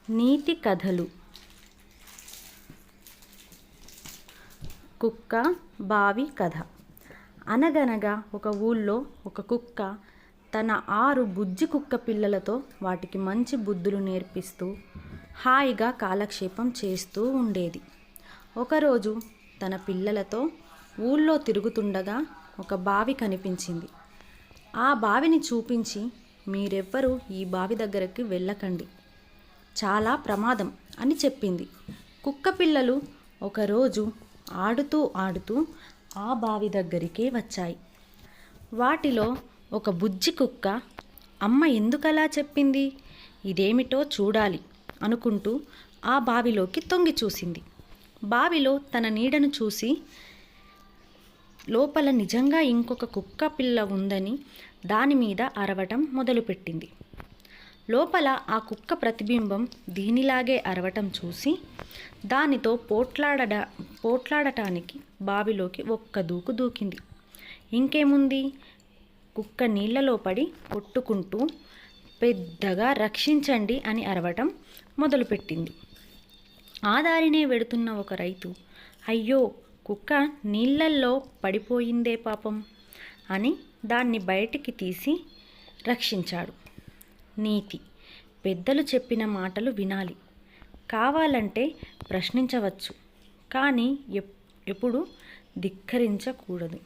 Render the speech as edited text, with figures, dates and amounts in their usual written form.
నీతి కథలు. కుక్క బావి కథ. అనగనగా ఒక ఊళ్ళో ఒక కుక్క తన 6 బుజ్జి కుక్క పిల్లలతో వాటికి మంచి బుద్ధులు నేర్పిస్తూ హాయిగా కాలక్షేపం చేస్తూ ఉండేది. ఒకరోజు తన పిల్లలతో ఊళ్ళో తిరుగుతుండగా ఒక బావి కనిపించింది. ఆ బావిని చూపించి, మీరెవ్వరూ ఈ బావి దగ్గరికి వెళ్ళకండి, చాలా ప్రమాదం అని చెప్పింది. కుక్క పిల్లలు ఒకరోజు ఆడుతూ ఆడుతూ ఆ బావి దగ్గరికే వచ్చాయి. వాటిలో ఒక బుజ్జి కుక్క, అమ్మ ఎందుకలా చెప్పింది, ఇదేమిటో చూడాలి అనుకుంటూ ఆ బావిలోకి తొంగి చూసింది. బావిలో తన నీడను చూసి లోపల నిజంగా ఇంకొక కుక్క పిల్ల ఉందని దాని మీద అరవటం మొదలుపెట్టింది. లోపల ఆ కుక్క ప్రతిబింబం దీనిలాగే అరవటం చూసి దానితో పోట్లాడటానికి బావిలోకి ఒక్క దూకు దూకింది. ఇంకేముంది, కుక్క నీళ్లలో పడి కొట్టుకుంటూ పెద్దగా రక్షించండి అని అరవటం మొదలుపెట్టింది. ఆ దారినే వెడుతున్న ఒక రైతు, అయ్యో కుక్క నీళ్ళల్లో పడిపోయిందే పాపం అని దాన్ని బయటికి తీసి రక్షించాడు. నీతి: పెద్దలు చెప్పిన మాటలు వినాలి, కావాలంటే ప్రశ్నించవచ్చు, కానీ ఎప్పుడూ ధిక్కరించకూడదు.